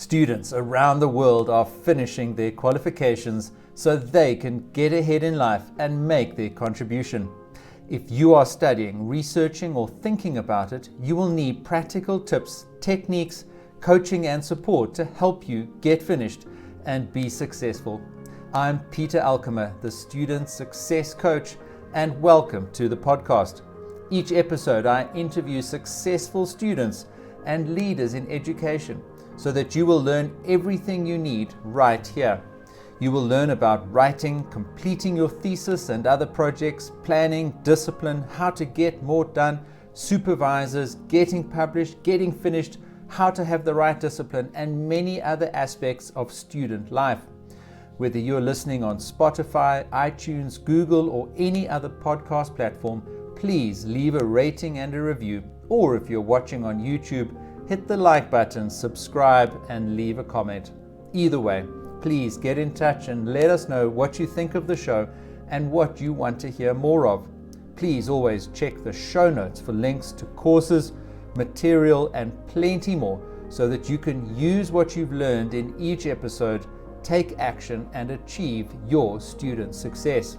Students around the world are finishing their qualifications so they can get ahead in life and make their contribution. If you are studying, researching, or thinking about it, you will need practical tips, techniques, coaching, and support to help you get finished and be successful. I'm Peter Alkemer, the Student Success Coach, and welcome to the podcast. Each episode, I interview successful students and leaders in education so that you will learn everything you need right here. You will learn about writing, completing your thesis and other projects, planning, discipline, how to get more done, supervisors, getting published, getting finished, how to have the right discipline, and many other aspects of student life. Whether you're listening on Spotify, iTunes, Google, or any other podcast platform, please leave a rating and a review. Or if you're watching on YouTube, hit the like button, subscribe, and leave a comment. Either way, please get in touch and let us know what you think of the show and what you want to hear more of. Please always check the show notes for links to courses, material, and plenty more so that you can use what you've learned in each episode, take action, and achieve your student success.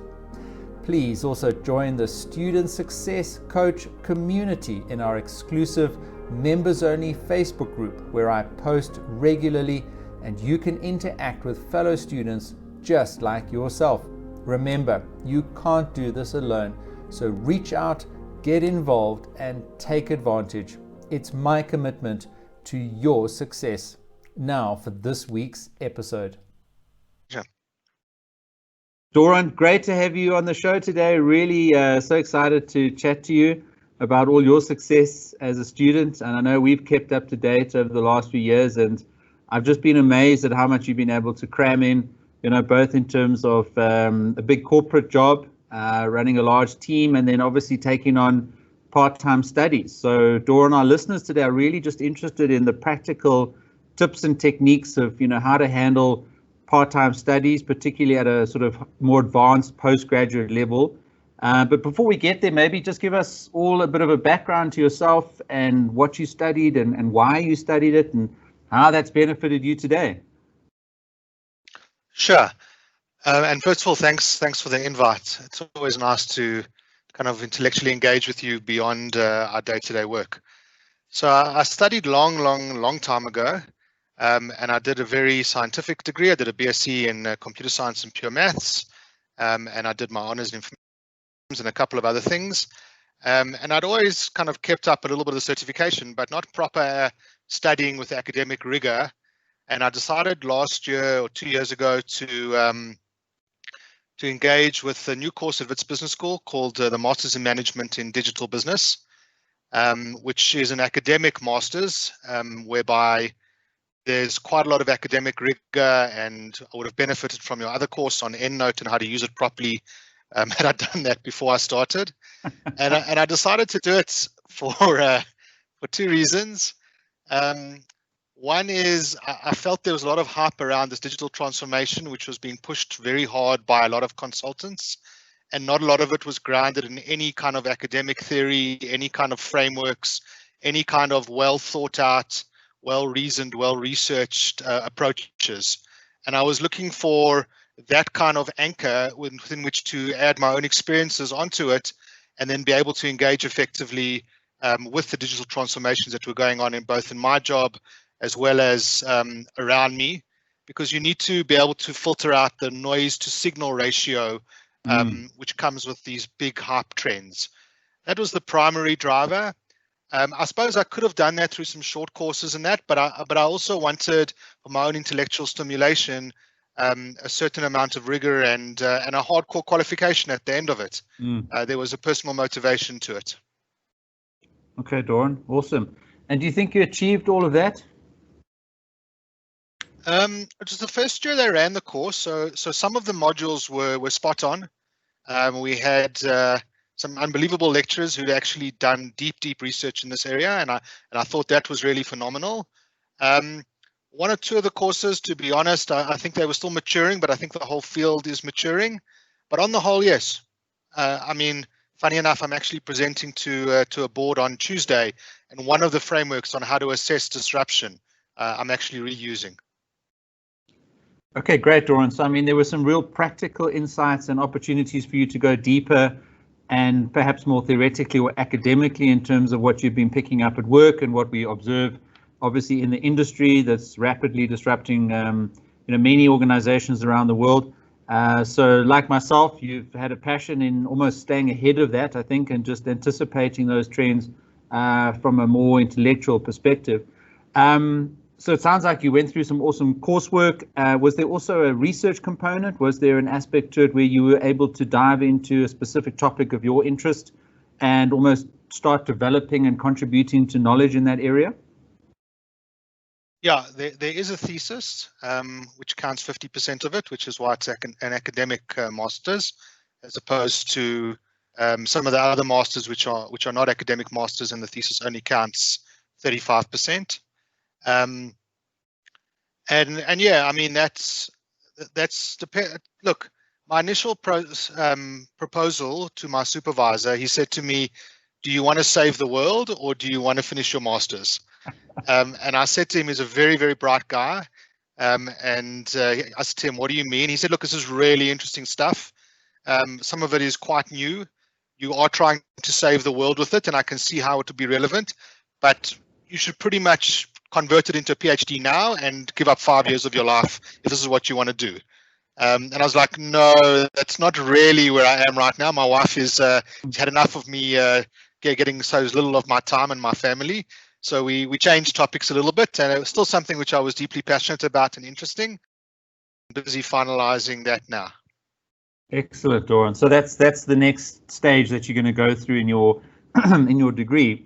Please also join the Student Success Coach community in our exclusive members-only Facebook group where I post regularly and you can interact with fellow students just like yourself. Remember, you can't do this alone, so reach out, get involved, and take advantage. It's my commitment to your success. Now for this week's episode. Yeah. Doron, great to have you on the show today. Really so excited to chat to you about all your success as a student. And I know we've kept up to date over the last few years, and I've just been amazed at how much you've been able to cram in, both in terms of a big corporate job, running a large team, and then obviously taking on part-time studies. So Doron, our listeners today are really just interested in the practical tips and techniques of, how to handle part-time studies, particularly at a sort of more advanced postgraduate level. But before we get there, maybe just give us all a bit of a background to yourself and what you studied and why you studied it and how that's benefited you today. Sure. And first of all, thanks for the invite. It's always nice to kind of intellectually engage with you beyond our day-to-day work. So I studied long time ago, and I did a very scientific degree. I did a BSc in computer science and pure maths, and I did my honors in information and a couple of other things. And I'd always kind of kept up a little bit of the certification, but not proper studying with academic rigor. And I decided last year or 2 years ago to engage with a new course at Wits Business School called the Masters in Management in Digital Business, which is an academic master's, whereby there's quite a lot of academic rigor, and I would have benefited from your other course on EndNote and how to use it properly had I done that before I started. And I decided to do it for two reasons. One is I felt there was a lot of hype around this digital transformation, which was being pushed very hard by a lot of consultants, and not a lot of it was grounded in any kind of academic theory, any kind of frameworks, any kind of well thought out, well reasoned, well researched approaches. And I was looking for that kind of anchor within which to add my own experiences onto it, and then be able to engage effectively with the digital transformations that were going on in both in my job as well as around me, because you need to be able to filter out the noise to signal ratio, which comes with these big hype trends. That was the primary driver. I suppose I could have done that through some short courses and that, but I also wanted, for my own intellectual stimulation, a certain amount of rigor and a hardcore qualification at the end of it. There was a personal motivation to it. Okay, Doron, awesome. And do you think you achieved all of that? It was the first year they ran the course, so some of the modules were spot on. We had some unbelievable lecturers who'd actually done deep research in this area, and I thought that was really phenomenal. One or two of the courses, to be honest, I think they were still maturing, but I think the whole field is maturing. But on the whole, yes. I mean, funny enough, I'm actually presenting to a board on Tuesday, and one of the frameworks on how to assess disruption. I'm actually reusing. Okay, great, Doron. So, I mean, there were some real practical insights and opportunities for you to go deeper and perhaps more theoretically or academically in terms of what you've been picking up at work and what we observe, obviously, in the industry that's rapidly disrupting, many organizations around the world. So, like myself, you've had a passion in almost staying ahead of that, I think, and just anticipating those trends from a more intellectual perspective. So it sounds like you went through some awesome coursework. Was there also a research component? Was there an aspect to it where you were able to dive into a specific topic of your interest and almost start developing and contributing to knowledge in that area? Yeah, there is a thesis, which counts 50% of it, which is why it's an academic master's, as opposed to some of the other masters which are not academic masters, and the thesis only counts 35%. And yeah, I mean, look, my initial proposal to my supervisor, he said to me, do you want to save the world or do you want to finish your masters? And I said to him, he's a very, very bright guy. I said to him, what do you mean? He said, look, this is really interesting stuff. Some of it is quite new. You are trying to save the world with it, and I can see how it would be relevant, but you should pretty much convert it into a PhD now and give up 5 years of your life if this is what you want to do. And I was like, no, that's not really where I am right now. My wife is she's had enough of me getting so little of my time and my family. So we changed topics a little bit, and it was still something which I was deeply passionate about and interesting. I'm busy finalizing that now. Excellent, Doron. So that's the next stage that you're going to go through in your in your degree.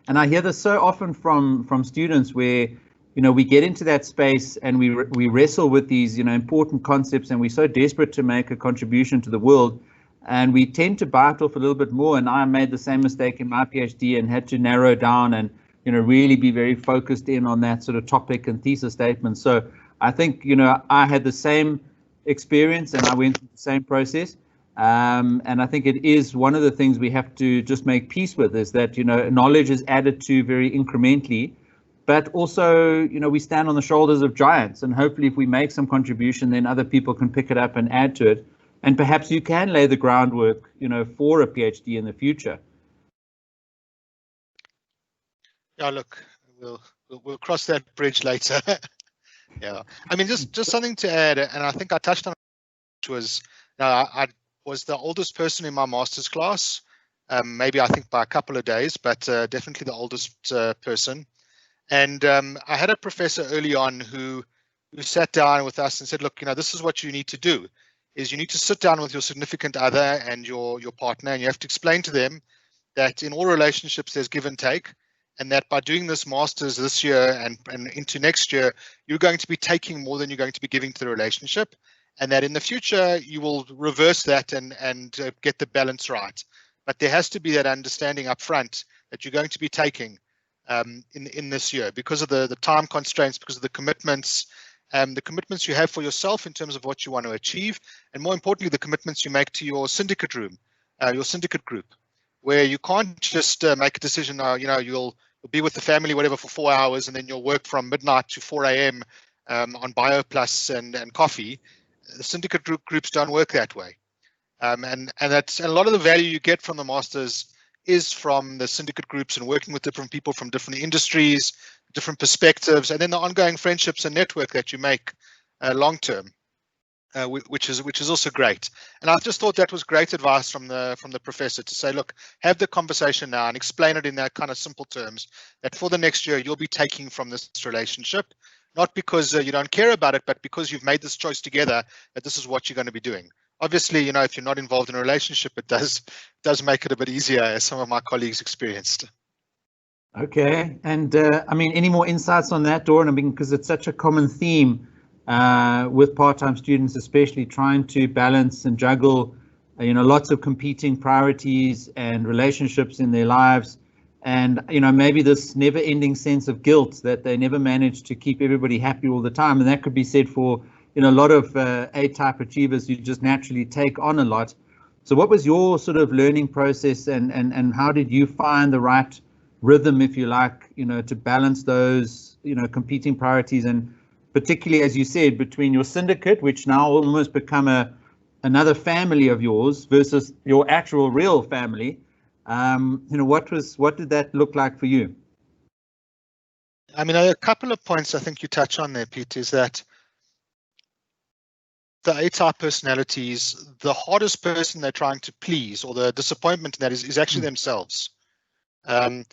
And I hear this so often from students where, we get into that space and we wrestle with these, important concepts, and we're so desperate to make a contribution to the world, and we tend to bite off a little bit more. And I made the same mistake in my PhD and had to narrow down and, really be very focused in on that sort of topic and thesis statement. So I think, I had the same experience and I went through the same process. And I think it is one of the things we have to just make peace with, is that, knowledge is added to very incrementally, but also, we stand on the shoulders of giants, and hopefully if we make some contribution, then other people can pick it up and add to it. And perhaps you can lay the groundwork, for a PhD in the future. Yeah, look, we'll cross that bridge later. Yeah, I mean, just something to add, and I think I touched on it, which was, I was the oldest person in my master's class, maybe I think by a couple of days, but definitely the oldest person. And I had a professor early on who sat down with us and said, look, this is what you need to do, is you need to sit down with your significant other and your partner, and you have to explain to them that in all relationships there's give and take, and that by doing this master's this year and into next year, you're going to be taking more than you're going to be giving to the relationship, and that in the future you will reverse that and get the balance right. But there has to be that understanding up front that you're going to be taking in this year because of the time constraints, because of the commitments you have for yourself in terms of what you want to achieve, and more importantly, the commitments you make to your syndicate room, your syndicate group, where you can't just make a decision, you'll be with the family, whatever, for 4 hours, and then you'll work from midnight to 4 a.m. On BioPlus and coffee. The syndicate groups don't work that way. And that's a lot of the value you get from the masters is from the syndicate groups and working with different people from different industries, different perspectives, and then the ongoing friendships and network that you make long term, which is also great. And I just thought that was great advice from the professor to say, look, have the conversation now and explain it in that kind of simple terms, that for the next year you'll be taking from this relationship, not because you don't care about it, but because you've made this choice together that this is what you're going to be doing. Obviously, if you're not involved in a relationship, it does make it a bit easier, as some of my colleagues experienced. Okay, and I mean, any more insights on that, Doron? I mean, because it's such a common theme with part-time students, especially trying to balance and juggle, lots of competing priorities and relationships in their lives, and maybe this never-ending sense of guilt that they never manage to keep everybody happy all the time, and that could be said for a lot of A-type achievers who just naturally take on a lot. So what was your sort of learning process, and how did you find the right rhythm, if you like, to balance those, competing priorities, and particularly, as you said, between your syndicate, which now almost become another family of yours, versus your actual real family. What did that look like for you? I mean, a couple of points I think you touch on there, Pete, is that the A-type personalities, the hardest person they're trying to please, or the disappointment in that is actually themselves. And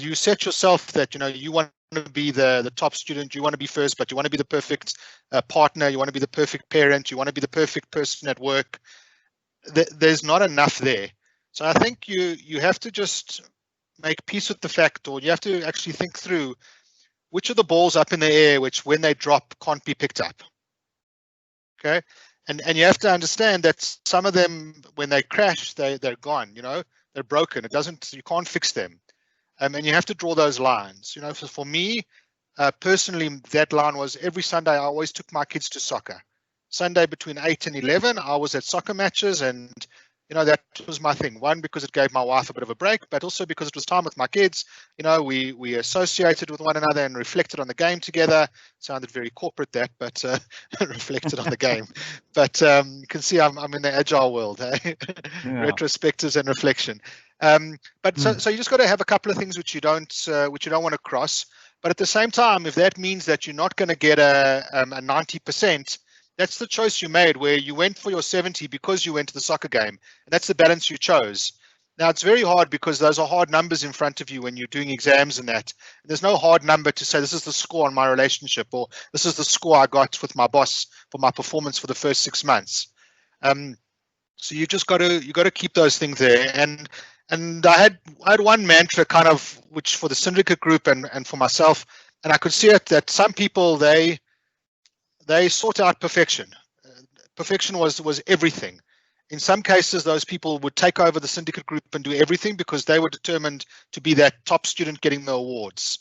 you set yourself that, you want to be the top student, you want to be first, but you want to be the perfect partner, you want to be the perfect parent, you want to be the perfect person at work. There's not enough there. So I think you have to just make peace with the fact, or you have to actually think through which of the balls up in the air, which when they drop can't be picked up. Okay, and you have to understand that some of them, when they crash, they're gone. They're broken. You can't fix them, and you have to draw those lines. For me personally, that line was every Sunday I always took my kids to soccer. Sunday between 8 and 11, I was at soccer matches, and that was my thing. One, because it gave my wife a bit of a break, but also because it was time with my kids. We associated with one another and reflected on the game together. Sounded very corporate, that, but reflected on the game. But you can see I'm in the Agile world, eh? Yeah. Retrospectives and reflection. So you just got to have a couple of things which you don't want to cross. But at the same time, if that means that you're not going to get a 90%, that's the choice you made, where you went for your 70 because you went to the soccer game. And that's the balance you chose. Now, it's very hard because those are hard numbers in front of you when you're doing exams and that. And there's no hard number to say, this is the score on my relationship, or this is the score I got with my boss for my performance for the first 6 months. So you just got to keep those things there. And I had one mantra kind of, which for the syndicate group and for myself, and I could see it that some people, they sought out perfection. Perfection was everything. In some cases, those people would take over the syndicate group and do everything because they were determined to be that top student getting the awards.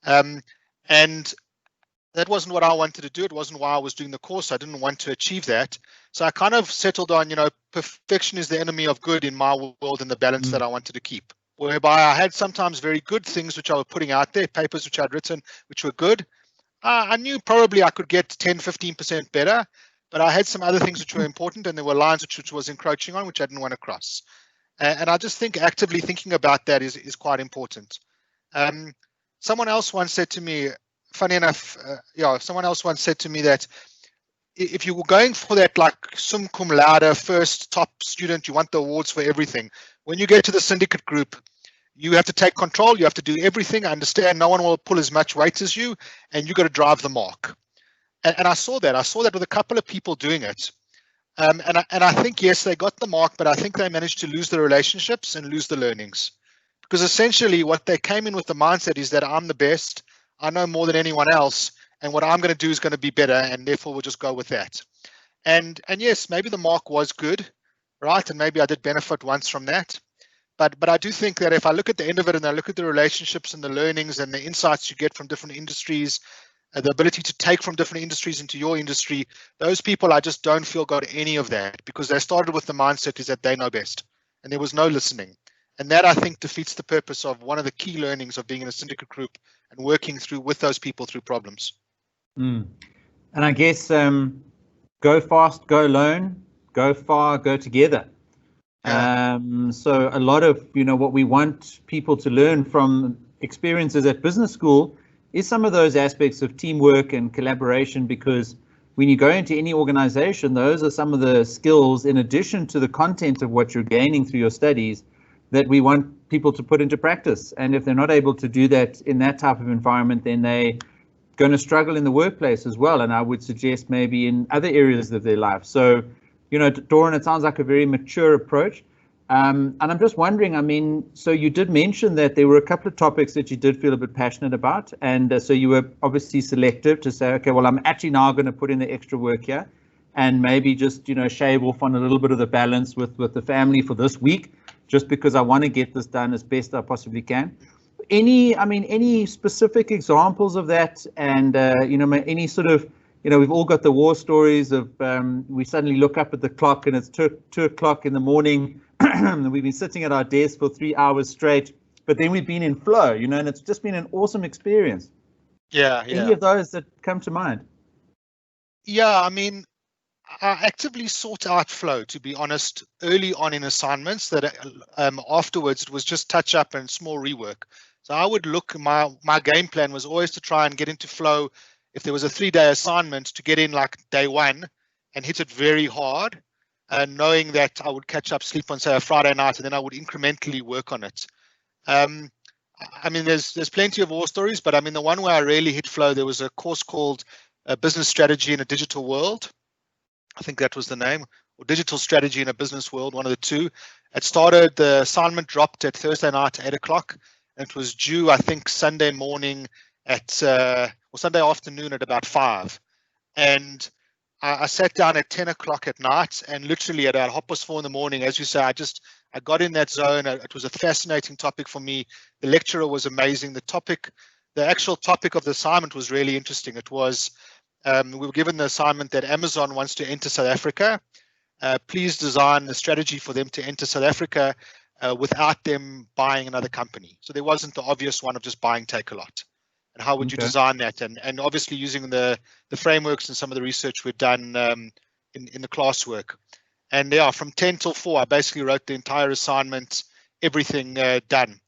And that wasn't what I wanted to do. It wasn't why I was doing the course. I didn't want to achieve that. So I kind of settled on, perfection is the enemy of good in my world, and the balance that I wanted to keep. Whereby I had sometimes very good things which I was putting out there, papers which I'd written, which were good. I knew probably I could get 10, 15% better, but I had some other things which were important, and there were lines which was encroaching on, which I didn't want to cross. And I just think actively thinking about that is quite important. Someone else once said to me, funny enough, someone else once said to me that if you were going for that like sum cum laude first top student, you want the awards for everything. When you get to the syndicate group, you have to take control. You have to do everything. I understand no one will pull as much weight as you, and you got to drive the mark. And I saw that. I saw that with a couple of people doing it. And I think, yes, they got the mark, but I think they managed to lose the relationships and lose the learnings. Because essentially what they came in with the mindset is that I'm the best. I know more than anyone else. And what I'm going to do is going to be better. And therefore we'll just go with that. And yes, maybe the mark was good, right? And maybe I did benefit once from that. But I do think that if I look at the end of it and I look at the relationships and the learnings and the insights you get from different industries, the ability to take from different industries into your industry, those people I just don't feel got any of that, because they started with the mindset is that they know best and there was no listening. And that, I think, defeats the purpose of one of the key learnings of being in a syndicate group and working with those people through problems. And I guess go fast, go alone, go far, go together. So a lot of what we want people to learn from experiences at business school is some of those aspects of teamwork and collaboration, because when you go into any organization, those are some of the skills, in addition to the content of what you're gaining through your studies, that we want people to put into practice. And if they're not able to do that in that type of environment, then they're going to struggle in the workplace as well. And I would suggest maybe in other areas of their life. So Doron, it sounds like a very mature approach. And I'm just wondering, so you did mention that there were a couple of topics that you did feel a bit passionate about. And so you were obviously selective to say, okay, well, I'm actually now going to put in the extra work here and maybe just, shave off on a little bit of the balance with the family for this week, just because I want to get this done as best I possibly can. Any specific examples of that? And, any sort of, we've all got the war stories of we suddenly look up at the clock and it's 2 o'clock in the morning. We've been sitting at our desk for 3 hours straight, but then we've been in flow, you know, and it's just been an awesome experience. Yeah. Any of those that come to mind? Yeah, I mean, I actively sought out flow, to be honest, early on in assignments. That afterwards it was just touch up and small rework. So I would look, my game plan was always to try and get into flow. If there was a 3-day assignment, to get in like day one and hit it very hard, knowing that I would catch up sleep on, say, a Friday night, and then I would incrementally work on it. I mean, there's plenty of war stories, but I mean, the one where I really hit flow, there was a course called Business Strategy in a Digital World. I think that was the name, or Digital Strategy in a Business World, one of the two. It started, the assignment dropped at Thursday night at 8 o'clock, and it was due, I think, Sunday morning at, or Sunday afternoon at about 5. And I sat down at 10 o'clock at night, and literally at about 4:30 in the morning, as you say, I got in that zone. It was a fascinating topic for me. The lecturer was amazing. The actual topic of the assignment was really interesting. It was, we were given the assignment that Amazon wants to enter South Africa. Please design a strategy for them to enter South Africa without them buying another company. So there wasn't the obvious one of just buying Takealot. And how would you design that? And obviously using the frameworks and some of the research we've done in the classwork. And yeah, from 10 till 4, I basically wrote the entire assignment, everything done.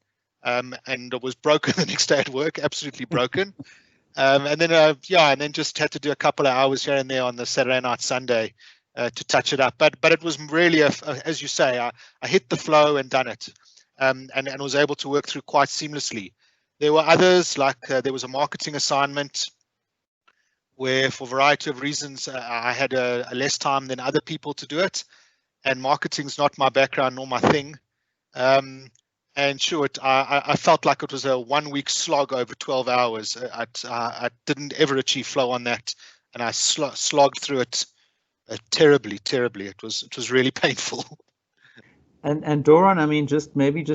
And it was broken the next day at work, absolutely broken. And then just had to do a couple of hours here and there on the Saturday night, Sunday to touch it up. But it was really, as you say, I hit the flow and done it, and was able to work through quite seamlessly. There were others, like there was a marketing assignment where, for a variety of reasons, I had a less time than other people to do it, and marketing's not my background nor my thing. And sure, I felt like it was a 1-week slog over 12 hours. I didn't ever achieve flow on that, and I slogged through it terribly. It was really painful. And Doron, I mean, just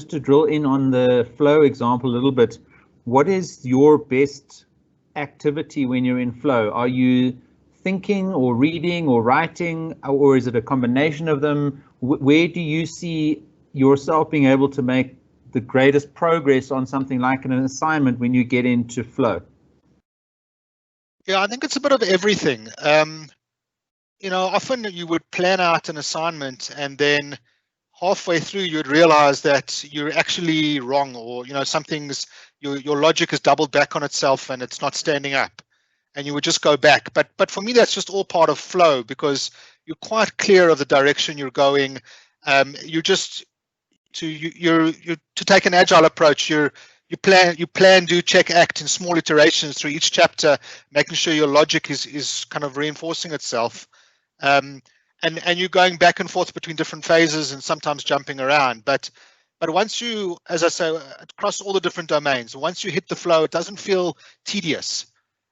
to drill in on the flow example a little bit, what is your best activity when you're in flow? Are you thinking or reading or writing, or is it a combination of them? Where do you see yourself being able to make the greatest progress on something like an assignment when you get into flow? Yeah, I think it's a bit of everything. Often you would plan out an assignment, and then halfway through you'd realize that you're actually wrong, or something's your logic has doubled back on itself and it's not standing up, and you would just go back. But for me, that's just all part of flow, because you're quite clear of the direction you're going. To take an agile approach, you plan, do, check, act in small iterations through each chapter, making sure your logic is kind of reinforcing itself. And you're going back and forth between different phases and sometimes jumping around. But once you, as I say, across all the different domains, once you hit the flow, it doesn't feel tedious,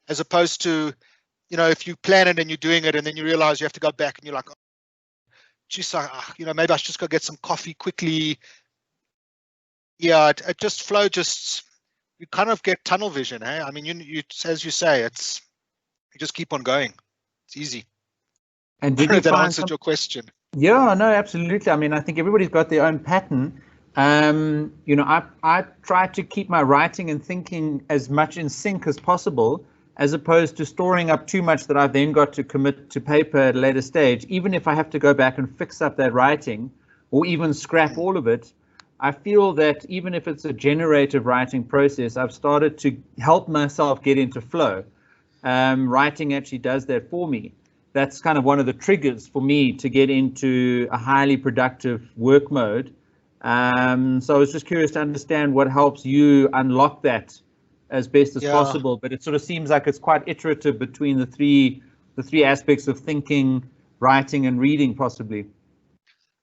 as opposed to, if you plan it and you're doing it and then you realize you have to go back and you're like, oh, geez, maybe I should just go get some coffee quickly. Yeah, it just flow, you kind of get tunnel vision. Hey, I mean, you as you say, you just keep on going. It's easy. And did that answered your question? Yeah, no, absolutely. I mean, I think everybody's got their own pattern. I try to keep my writing and thinking as much in sync as possible, as opposed to storing up too much that I've then got to commit to paper at a later stage. Even if I have to go back and fix up that writing, or even scrap all of it, I feel that even if it's a generative writing process, I've started to help myself get into flow. Writing actually does that for me. That's kind of one of the triggers for me to get into a highly productive work mode. So I was just curious to understand what helps you unlock that as best as possible. But it sort of seems like it's quite iterative between the three aspects of thinking, writing, and reading, possibly.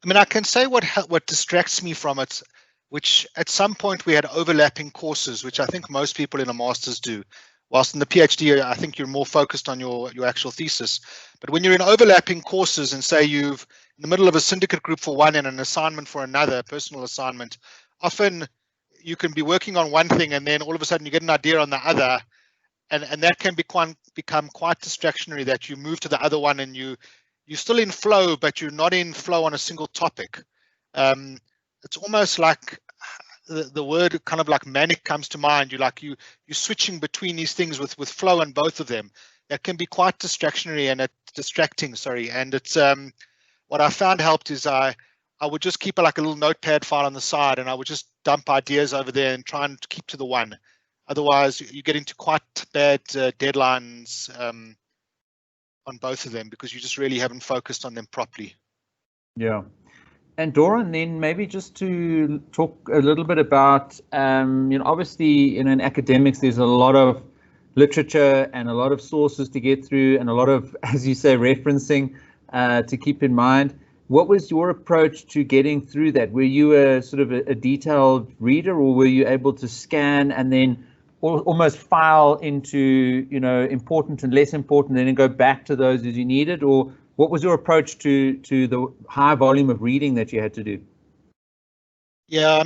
I mean, I can say what distracts me from it, which at some point we had overlapping courses, which I think most people in a master's do. Whilst in the PhD, I think you're more focused on your actual thesis. But when you're in overlapping courses, and say you've in the middle of a syndicate group for one and an assignment for another, a personal assignment, often you can be working on one thing and then all of a sudden you get an idea on the other, and that can become quite distractionary, that you move to the other one and you're still in flow, but you're not in flow on a single topic. It's almost like, the word kind of like manic comes to mind. You're switching between these things with flow and both of them. That can be quite distractionary and distracting. Sorry, and it's what I found helped is I would just keep like a little notepad file on the side, and I would just dump ideas over there and try and keep to the one. Otherwise, you get into quite bad deadlines on both of them because you just really haven't focused on them properly. Yeah. And Doron, then maybe just to talk a little bit about, obviously in academics, there's a lot of literature and a lot of sources to get through and a lot of, as you say, referencing to keep in mind. What was your approach to getting through that? Were you a sort of a detailed reader, or were you able to scan and then almost file into, important and less important, and then go back to those as you needed? Or what was your approach to the high volume of reading that you had to do? Yeah,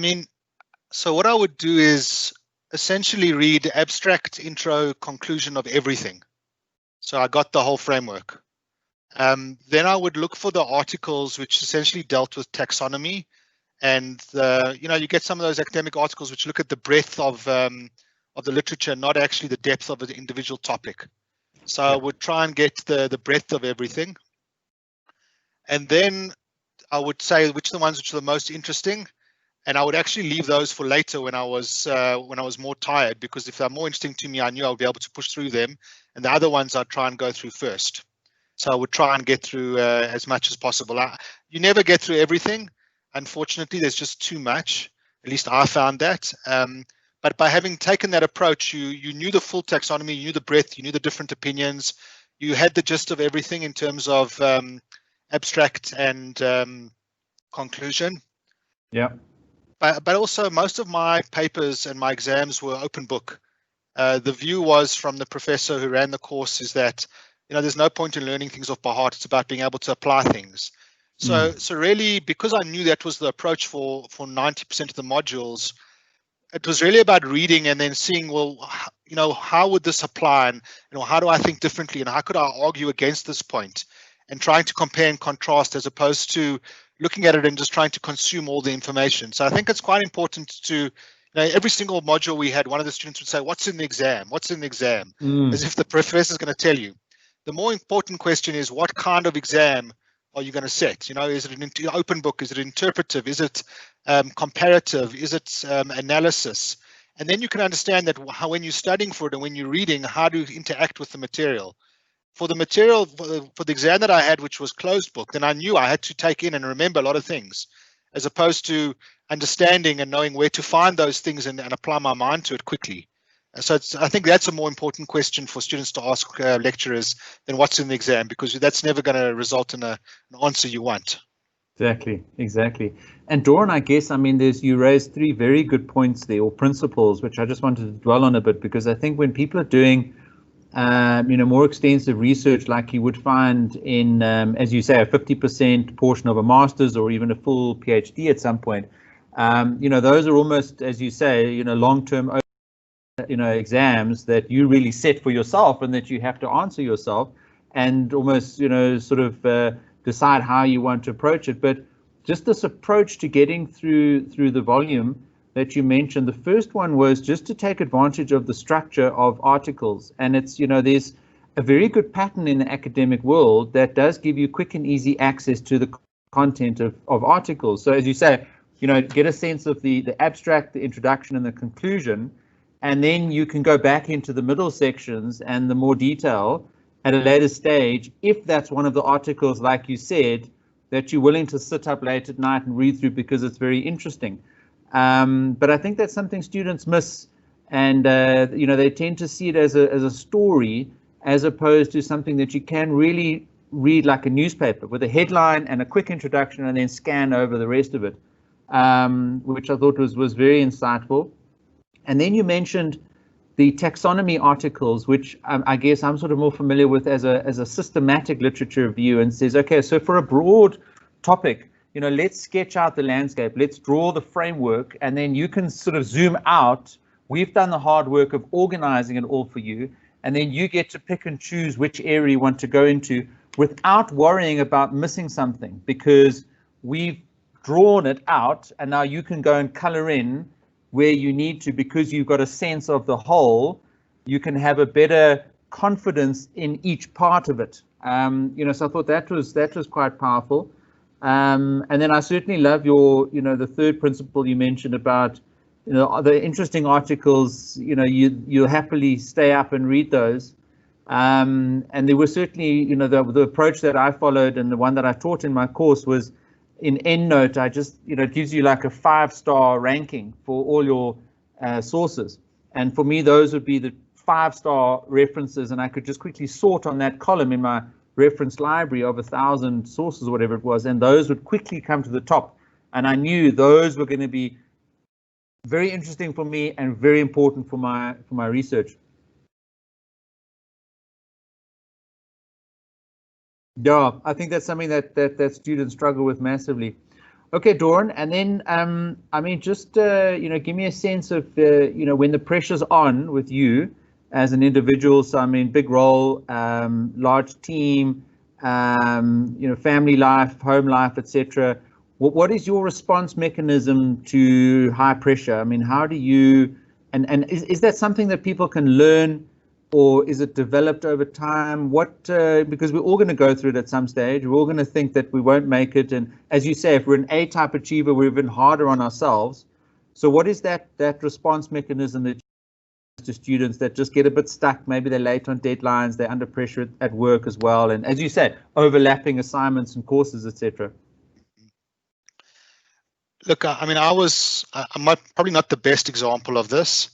so what I would do is essentially read abstract, intro, conclusion of everything. So I got the whole framework. Then I would look for the articles which essentially dealt with taxonomy, and you get some of those academic articles which look at the breadth of the literature, not actually the depth of the individual topic. So I would try and get the breadth of everything, and then I would say which are the ones which are the most interesting, and I would actually leave those for later when I was more tired, because if they're more interesting to me, I knew I would be able to push through them, and the other ones I'd try and go through first. So I would try and get through as much as possible. You never get through everything. Unfortunately, there's just too much. At least I found that. But by having taken that approach, you knew the full taxonomy, you knew the breadth, you knew the different opinions, you had the gist of everything in terms of abstract and conclusion. Yeah. But also most of my papers and my exams were open book. The view was from the professor who ran the course is that there's no point in learning things off by heart. It's about being able to apply things. So really, because I knew that was the approach for 90% of the modules, it was really about reading and then seeing, well, how would this apply, and how do I think differently, and how could I argue against this point, and trying to compare and contrast as opposed to looking at it and just trying to consume all the information. So I think it's quite important to, every single module we had, one of the students would say, "What's in the exam? What's in the exam?" As if the professor is going to tell you. The more important question is, what kind of exam are you going to set? Is it an open book? Is it interpretive? Is it comparative? Is it analysis? And then you can understand that when you're studying for it and when you're reading, how do you interact with the material? For the material, for the exam that I had, which was closed book, then I knew I had to take in and remember a lot of things, as opposed to understanding and knowing where to find those things and apply my mind to it quickly. So I think that's a more important question for students to ask lecturers than what's in the exam, because that's never going to result in an answer you want. Exactly. And Doron, I guess, you raised three very good points there, or principles, which I just wanted to dwell on a bit, because I think when people are doing, more extensive research, like you would find in, as you say, a 50% portion of a master's or even a full PhD at some point, those are almost, as you say, long-term exams that you really set for yourself and that you have to answer yourself and almost, sort of decide how you want to approach it. But just this approach to getting through the volume that you mentioned, the first one was just to take advantage of the structure of articles. And it's, there's a very good pattern in the academic world that does give you quick and easy access to the content of articles. So as you say, get a sense of the abstract, the introduction and the conclusion, and then you can go back into the middle sections and the more detail at a later stage, if that's one of the articles, like you said, that you're willing to sit up late at night and read through because it's very interesting. But I think that's something students miss, and they tend to see it as a story as opposed to something that you can really read like a newspaper with a headline and a quick introduction and then scan over the rest of it, which I thought was very insightful. And then you mentioned the taxonomy articles, which I guess I'm sort of more familiar with as a systematic literature view, and says, okay, so for a broad topic, let's sketch out the landscape, let's draw the framework, and then you can sort of zoom out. We've done the hard work of organizing it all for you, and then you get to pick and choose which area you want to go into without worrying about missing something, because we've drawn it out, and now you can go and color in where you need to, because you've got a sense of the whole, you can have a better confidence in each part of it. So I thought that was quite powerful. And then I certainly love your, the third principle you mentioned about, the interesting articles, you'll happily stay up and read those. And there was certainly, the approach that I followed and the one that I taught in my course was in EndNote. I just, it gives you like a 5-star ranking for all your sources. And for me, those would be the 5-star references, and I could just quickly sort on that column in my reference library of 1,000 sources or whatever it was, and those would quickly come to the top. And I knew those were going to be very interesting for me and very important for my research. Yeah, I think that's something that students struggle with massively. Okay, Doron, and then I mean, just give me a sense of when the pressure's on with you as an individual. So I mean, big role, large team, family life, home life, etc. What is your response mechanism to high pressure? I mean, how do you, and is that something that people can learn, or is it developed over time? Because we're all going to go through it at some stage. We're all going to think that we won't make it. And as you say, if we're an A-type achiever, we're even harder on ourselves. So what is that response mechanism that to students that just get a bit stuck? Maybe they're late on deadlines, they're under pressure at work as well. And as you said, overlapping assignments and courses, etc. Look, I mean, I'm probably not the best example of this.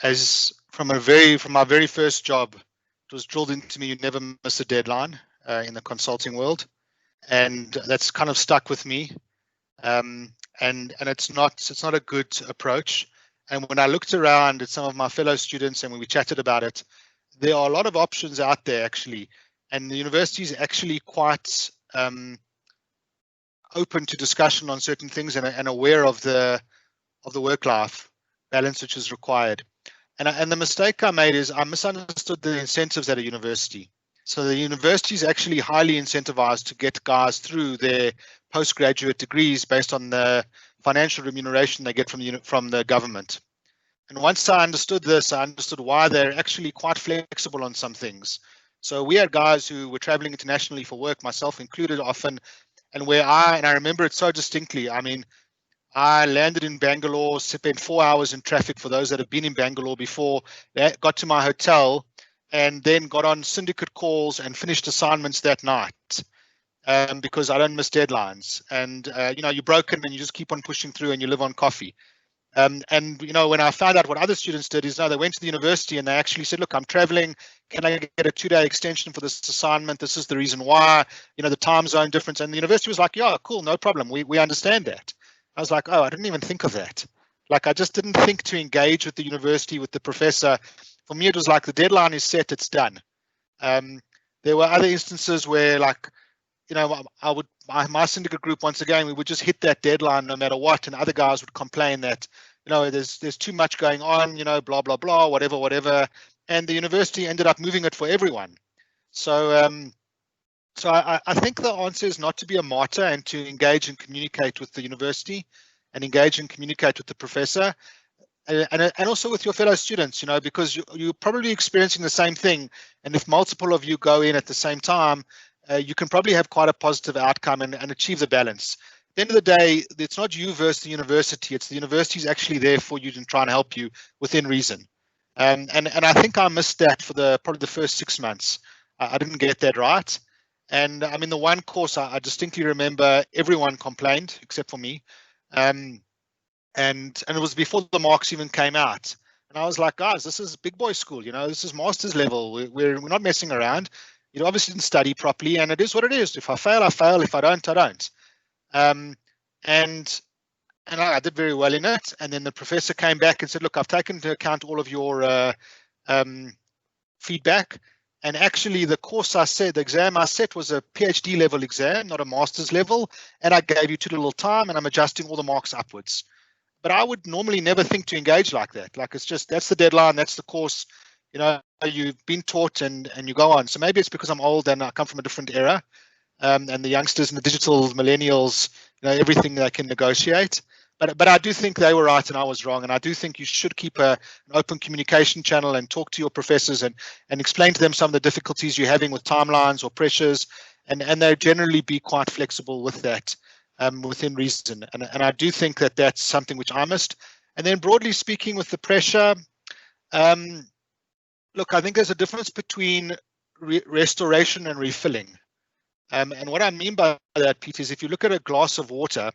As from my very first job, it was drilled into me, you never miss a deadline in the consulting world, and that's kind of stuck with me. And it's not a good approach. And when I looked around at some of my fellow students and when we chatted about it, there are a lot of options out there actually, and the university is actually quite open to discussion on certain things and aware of the work-life balance which is required. And the mistake I made is I misunderstood the incentives at a university. So the university is actually highly incentivized to get guys through their postgraduate degrees based on the financial remuneration they get from the government. And once I understood this, I understood why they're actually quite flexible on some things. So we had guys who were traveling internationally for work, myself included often, and I remember it so distinctly. I mean, I landed in Bangalore, spent 4 hours in traffic for those that have been in Bangalore before, got to my hotel, and then got on syndicate calls and finished assignments that night because I don't miss deadlines. And, you're broken and you just keep on pushing through and you live on coffee. And, when I found out what other students did is, they went to the university and they actually said, look, I'm traveling. Can I get a 2-day extension for this assignment? This is the reason why, the time zone difference. And the university was like, yeah, cool, no problem. We understand that. I was like, oh, I didn't even think of that. Like, I just didn't think to engage with the university, with the professor. For me, it was like the deadline is set, it's done. There were other instances where, like, my syndicate group, once again, we would just hit that deadline no matter what, and other guys would complain that, there's too much going on, blah, blah, blah, whatever. And the university ended up moving it for everyone. So I think the answer is not to be a martyr and to engage and communicate with the university and engage and communicate with the professor and also with your fellow students, because you're probably experiencing the same thing. And if multiple of you go in at the same time, you can probably have quite a positive outcome and achieve the balance. At the end of the day, it's not you versus the university. It's the university is actually there for you and trying to help you within reason. And I think I missed that for probably the first 6 months. I didn't get that right. And I mean, the one course I distinctly remember everyone complained except for me. And it was before the marks even came out. And I was like, guys, this is big boy school, this is master's level. We're not messing around. You obviously didn't study properly, and it is what it is. If I fail, I fail. If I don't, I don't. And I did very well in it. And then the professor came back and said, look, I've taken into account all of your feedback. And actually, the exam I set was a PhD level exam, not a master's level. And I gave you too little time, and I'm adjusting all the marks upwards. But I would normally never think to engage like that. Like, it's just, that's the deadline, that's the course. You've been taught and you go on. So maybe it's because I'm old and I come from a different era. And the youngsters and the digital millennials, everything they can negotiate. but I do think they were right and I was wrong, and I do think you should keep an open communication channel and talk to your professors and explain to them some of the difficulties you're having with timelines or pressures, and they generally be quite flexible with that, within reason. And I do think that that's something which I missed. And then broadly speaking, with the pressure, look, I think there's a difference between restoration and refilling. And what I mean by that, Pete, is if you look at a glass of water,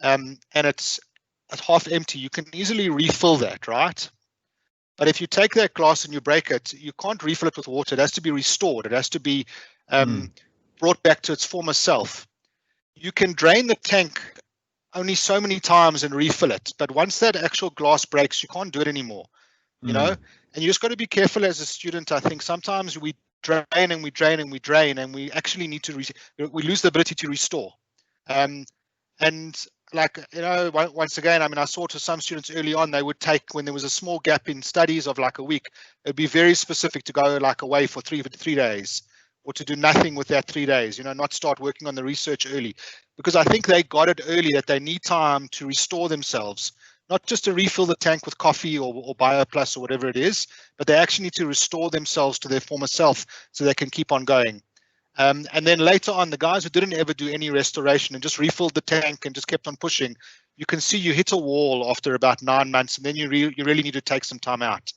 and it's half empty, you can easily refill that, right? But if you take that glass and you break it, you can't refill it with water. It has to be restored. It has to be brought back to its former self. You can drain the tank only so many times and refill it, but once that actual glass breaks, you can't do it anymore, you know? And you just got to be careful as a student. I think sometimes we drain and we drain and we drain, and we actually need to we lose the ability to restore. And like, you know, once again, I mean, I saw to some students early on, they would take, when there was a small gap in studies of like a week, it'd be very specific to go like away for three days, or to do nothing with that 3 days, you know, not start working on the research early, because I think they got it early that they need time to restore themselves, not just to refill the tank with coffee or BioPlus or whatever it is, but they actually need to restore themselves to their former self so they can keep on going. And then later on, the guys who didn't ever do any restoration and just refilled the tank and just kept on pushing, you can see you hit a wall after about 9 months, and then you really need to take some time out.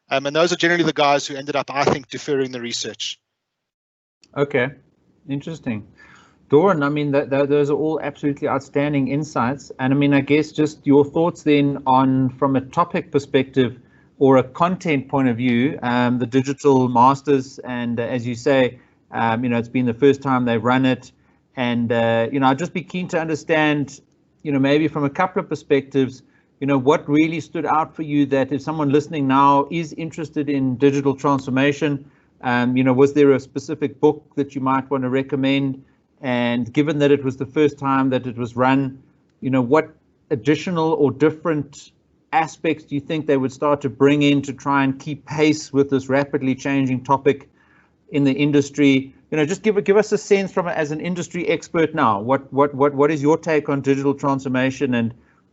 And those are generally the guys who ended up, I think, deferring the research. Okay, interesting. Doron, I mean, those are all absolutely outstanding insights. And I mean, I guess just your thoughts then on, from a topic perspective or a content point of view, the digital masters, and as you say, you know, it's been the first time they've run it. And, you know, I'd just be keen to understand, you know, maybe from a couple of perspectives, you know, what really stood out for you, that if someone listening now is interested in digital transformation, you know, was there a specific book that you might want to recommend? And given that it was the first time that it was run, you know, what additional or different aspects do you think they would start to bring in to try and keep pace with this rapidly changing topic in the industry? You know, just give us a sense from as an industry expert now. What is your take on digital transformation,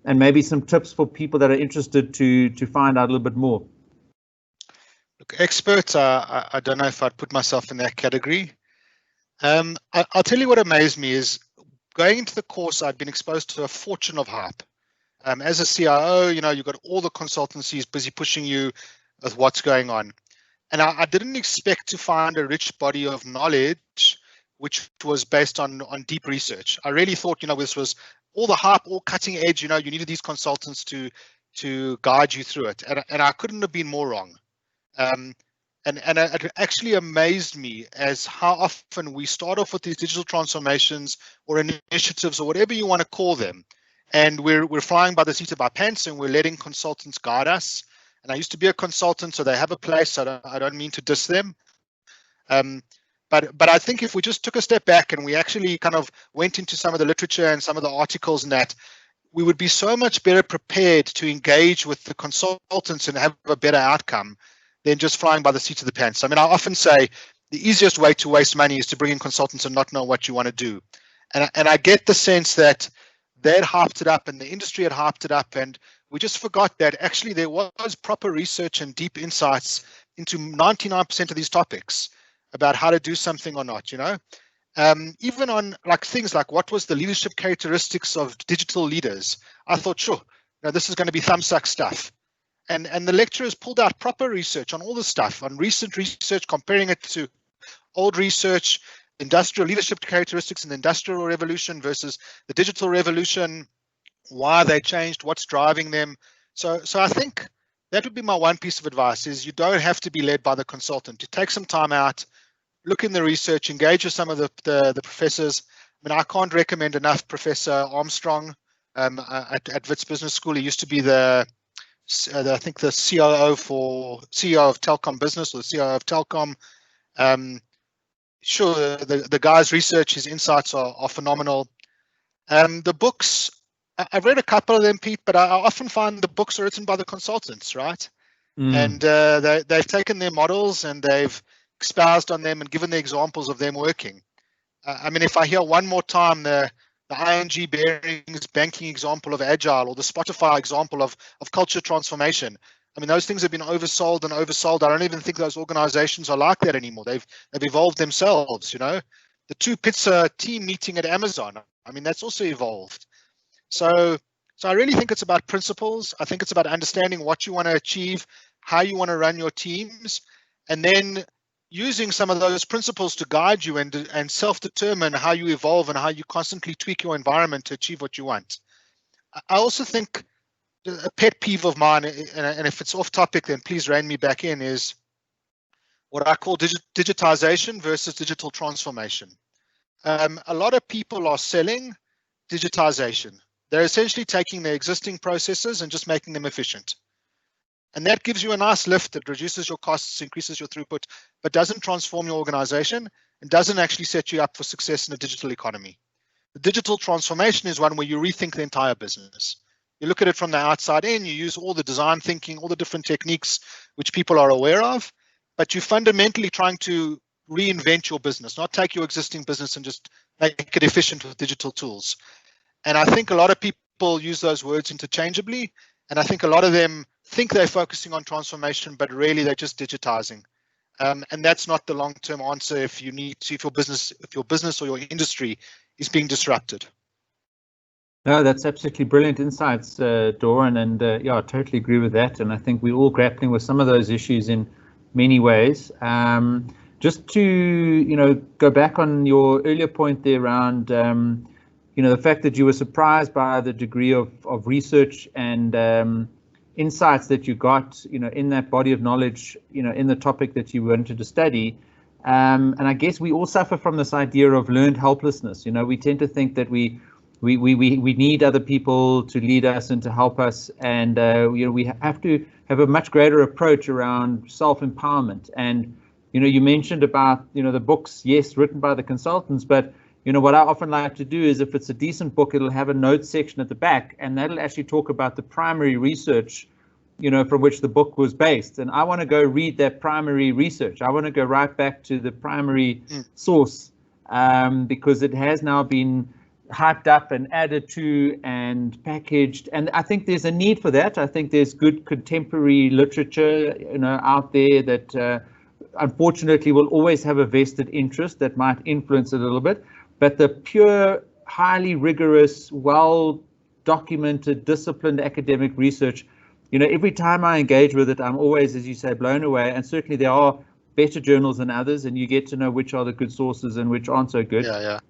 and maybe some tips for people that are interested to find out a little bit more? Look, expert, I don't know if I'd put myself in that category. I'll tell you what amazed me is, going into the course, I'd been exposed to a fortune of hype. As a CIO, you know, you've got all the consultancies busy pushing you with what's going on. And I didn't expect to find a rich body of knowledge which was based on deep research. I really thought, you know, this was all the hype, all cutting edge, you know, you needed these consultants to guide you through it. And I couldn't have been more wrong. And it actually amazed me as how often we start off with these digital transformations or initiatives or whatever you want to call them, and we're flying by the seat of our pants and we're letting consultants guide us. And I used to be a consultant, so they have a place. I don't mean to diss them, but I think if we just took a step back and we actually kind of went into some of the literature and some of the articles and that, we would be so much better prepared to engage with the consultants and have a better outcome than just flying by the seat of the pants. I mean, I often say the easiest way to waste money is to bring in consultants and not know what you want to do. And I get the sense that they'd hyped it up and the industry had hyped it up, and we just forgot that actually there was proper research and deep insights into 99% of these topics about how to do something or not, you know. Even on like things like what was the leadership characteristics of digital leaders, I thought, sure, you know, this is going to be thumbsuck stuff. And the lecturers pulled out proper research on all the stuff, on recent research, comparing it to old research, industrial leadership characteristics in the industrial revolution versus the digital revolution, why they changed, what's driving them. So I think that would be my one piece of advice, is you don't have to be led by the consultant. You take some time out, look in the research, engage with some of the professors. I mean, I can't recommend enough Professor Armstrong at Wits Business School. He used to be I think the CEO of Telkom Business, or the CEO of Telkom. Sure, the guy's research, his insights are phenomenal. The books, I've read a couple of them, Pete, but I often find the books are written by the consultants, right? And they've taken their models and they've espoused on them and given the examples of them working. I mean, if I hear one more time the the ING Bearings banking example of Agile, or the Spotify example of culture transformation. I mean, those things have been oversold and oversold. I don't even think those organizations are like that anymore. They've evolved themselves, you know. The 2-pizza team meeting at Amazon, I mean, that's also evolved. So I really think it's about principles. I think it's about understanding what you want to achieve, how you want to run your teams, and then using some of those principles to guide you and self-determine how you evolve and how you constantly tweak your environment to achieve what you want. I also think a pet peeve of mine, and if it's off topic, then please rein me back in, is what I call digitization versus digital transformation. A lot of people are selling digitization. They're essentially taking their existing processes and just making them efficient. And that gives you a nice lift. It reduces your costs, increases your throughput, but doesn't transform your organization and doesn't actually set you up for success in a digital economy. The digital transformation is one where you rethink the entire business. You look at it from the outside in, you use all the design thinking, all the different techniques which people are aware of, but you're fundamentally trying to reinvent your business, not take your existing business and just make it efficient with digital tools. And I think a lot of people use those words interchangeably. And I think a lot of them think they're focusing on transformation, but really they're just digitizing. And that's not the long-term answer if you need to, if your business or your industry is being disrupted. No, that's absolutely brilliant insights, Doron, and yeah, I totally agree with that. And I think we're all grappling with some of those issues in many ways. Just to go back on your earlier point there around the fact that you were surprised by the degree of research and insights that you got in that body of knowledge in the topic that you wanted to study. And I guess we all suffer from this idea of learned helplessness. We tend to think that we need other people to lead us and to help us, and we have to have a much greater approach around self-empowerment. And you mentioned about the books, yes, written by the consultants, but what I often like to do is, if it's a decent book, it'll have a notes section at the back, and that'll actually talk about the primary research from which the book was based. And I want to go read that primary research. I want to go right back to the primary source, because it has now been hyped up and added to and packaged, and I think there's a need for that. I think there's good contemporary literature out there that unfortunately will always have a vested interest that might influence it a little bit, but the pure, highly rigorous, well documented, disciplined academic research, every time I engage with it, I'm always, as you say, blown away. And certainly there are better journals than others, and you get to know which are the good sources and which aren't so good. Yeah.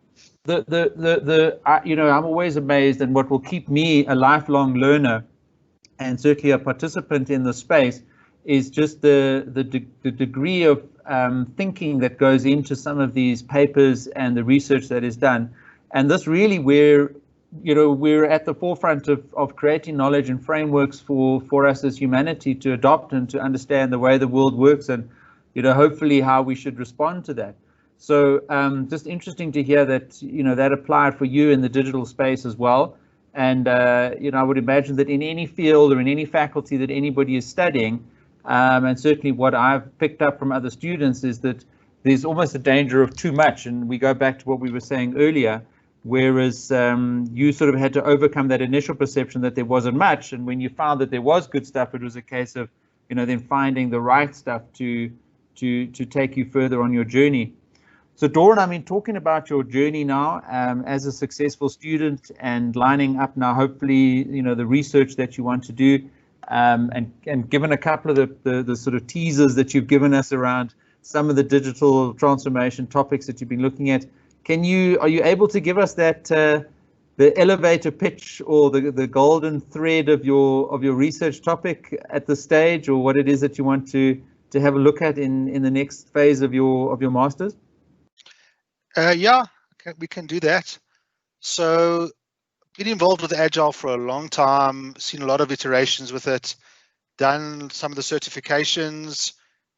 I'm always amazed, and what will keep me a lifelong learner and certainly a participant in the space is just the degree of thinking that goes into some of these papers and the research that is done. And this really we're at the forefront of creating knowledge and frameworks for us as humanity to adopt and to understand the way the world works, and hopefully how we should respond to that. So just interesting to hear that that applied for you in the digital space as well. And I would imagine that in any field or in any faculty that anybody is studying, and certainly what I've picked up from other students, is that there's almost a danger of too much. And we go back to what we were saying earlier, whereas you sort of had to overcome that initial perception that there wasn't much. And when you found that there was good stuff, it was a case of then finding the right stuff to take you further on your journey. So Doron, I mean, talking about your journey now as a successful student and lining up now, hopefully, the research that you want to do, and given a couple of the sort of teasers that you've given us around some of the digital transformation topics that you've been looking at, are you able to give us that the elevator pitch or the golden thread of your research topic at this stage, or what it is that you want to have a look at in the next phase of your master's? Yeah, we can do that. So, been involved with Agile for a long time, seen a lot of iterations with it, done some of the certifications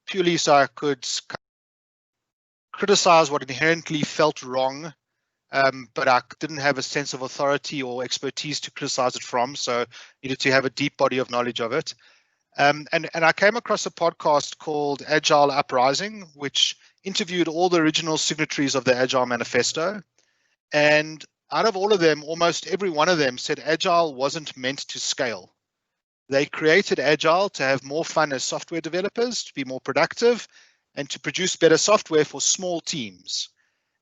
purely so I could criticize what inherently felt wrong, but I didn't have a sense of authority or expertise to criticize it from, so needed to have a deep body of knowledge of it. And I came across a podcast called Agile Uprising, which interviewed all the original signatories of the Agile Manifesto. And out of all of them, almost every one of them said Agile wasn't meant to scale. They created Agile to have more fun as software developers, to be more productive, and to produce better software for small teams.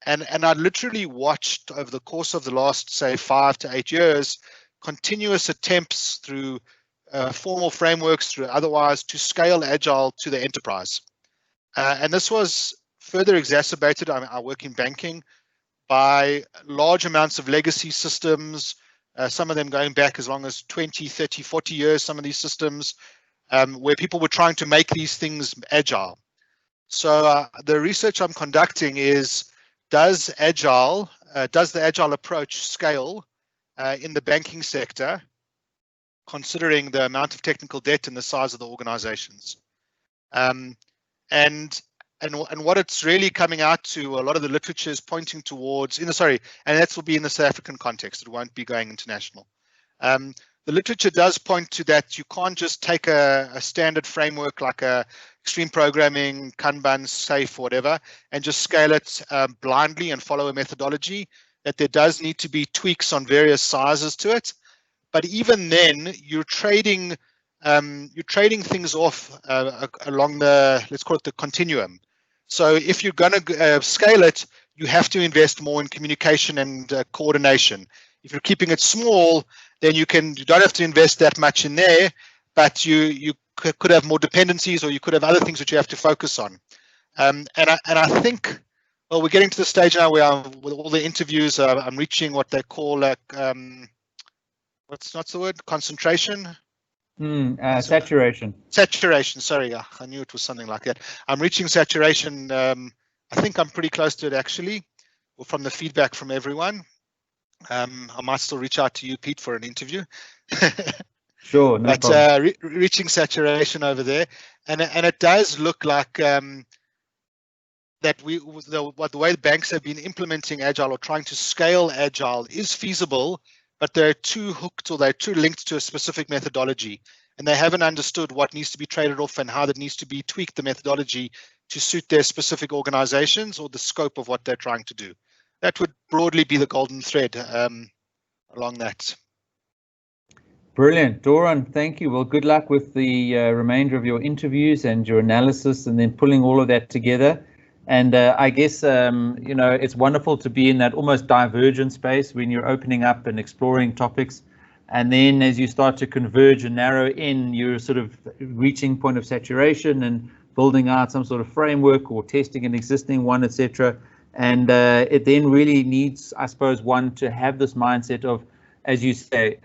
And I literally watched over the course of the last, say, 5 to 8 years, continuous attempts through formal frameworks, through otherwise, to scale Agile to the enterprise. And this was further exacerbated, I work in banking, by large amounts of legacy systems, some of them going back as long as 20, 30, 40 years, some of these systems, where people were trying to make these things agile. So the research I'm conducting is, does the Agile approach scale in the banking sector, considering the amount of technical debt and the size of the organizations? And what it's really coming out to, a lot of the literature is pointing towards, and that will be in the South African context, it won't be going international. The literature does point to that you can't just take a standard framework like a extreme programming, Kanban, SAFe, whatever, and just scale it blindly and follow a methodology, that there does need to be tweaks on various sizes to it. But even then, you're trading things off along the, let's call it the continuum. So if you're going to scale it, you have to invest more in communication and coordination. If you're keeping it small, then you don't have to invest that much in there, but you could have more dependencies, or you could have other things that you have to focus on. And I think, well, we're getting to the stage now where with all the interviews, I'm reaching what they call what's the word? Concentration. Saturation. Saturation. Sorry, I knew it was something like that. I'm reaching saturation. I think I'm pretty close to it, actually, or from the feedback from everyone. I might still reach out to you, Pete, for an interview. Sure, no problem. Reaching saturation over there, and it does look like that the way the banks have been implementing Agile or trying to scale Agile is feasible, but they're too hooked, or they're too linked to a specific methodology, and they haven't understood what needs to be traded off and how that needs to be tweaked, the methodology, to suit their specific organizations or the scope of what they're trying to do. That would broadly be the golden thread along that. Brilliant. Doron, thank you. Well, good luck with the remainder of your interviews and your analysis, and then pulling all of that together. And I guess, it's wonderful to be in that almost divergent space when you're opening up and exploring topics. And then as you start to converge and narrow in, you're sort of reaching point of saturation and building out some sort of framework or testing an existing one, etc. And it then really needs, I suppose, one to have this mindset of, as you say,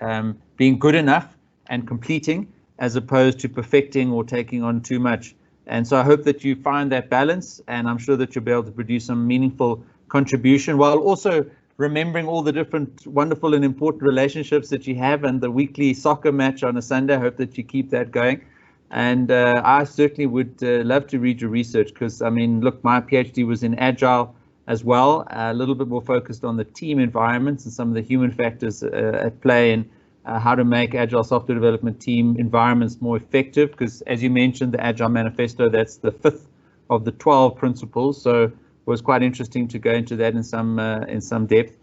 being good enough and completing, as opposed to perfecting or taking on too much. And so I hope that you find that balance, and I'm sure that you'll be able to produce some meaningful contribution, while also remembering all the different wonderful and important relationships that you have, and the weekly soccer match on a Sunday. I hope that you keep that going. And I certainly would love to read your research, because, I mean, look, my PhD was in Agile as well, a little bit more focused on the team environments and some of the human factors at play, and how to make Agile software development team environments more effective, because as you mentioned, the Agile Manifesto, that's the 5th of the 12 principles. So it was quite interesting to go into that in some depth.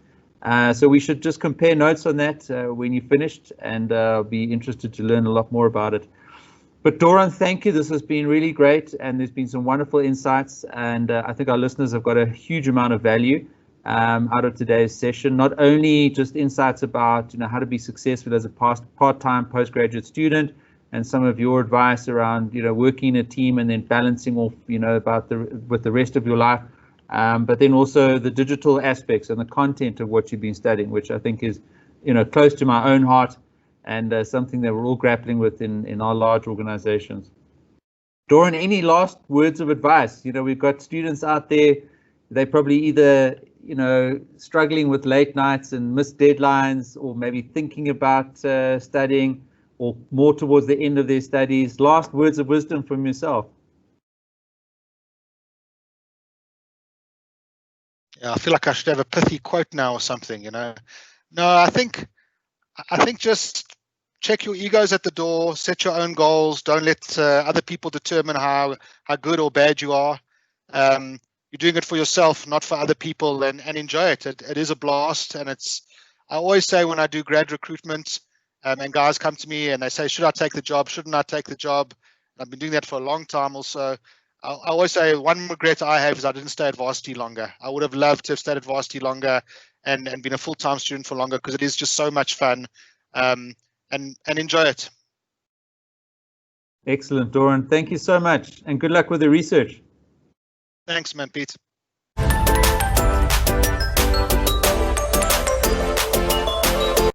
So we should just compare notes on that when you finished, and I'll be interested to learn a lot more about it. But Doron, thank you. This has been really great, and there's been some wonderful insights, and I think our listeners have got a huge amount of value out of today's session. Not only just insights about how to be successful as a part-time postgraduate student, and some of your advice around working in a team and then balancing off with the rest of your life, but then also the digital aspects and the content of what you've been studying, which I think is close to my own heart, and something that we're all grappling with in our large organizations. Doron, any last words of advice? We've got students out there, they probably either struggling with late nights and missed deadlines, or maybe thinking about studying, or more towards the end of their studies. Last words of wisdom from yourself. Yeah, I feel like I should have a pithy quote now or something, No, I think just check your egos at the door, set your own goals. Don't let other people determine how good or bad you are. You're doing it for yourself, not for other people, and enjoy it. It is a blast, and it's I always say when I do grad recruitment, and guys come to me and they say, should I take the job? Shouldn't I take the job? I've been doing that for a long time also. I always say one regret I have is I didn't stay at varsity longer. I would have loved to have stayed at varsity longer and been a full-time student for longer, because it is just so much fun, and enjoy it. Excellent, Doron. Thank you so much, and good luck with the research. Thanks, man, Pete.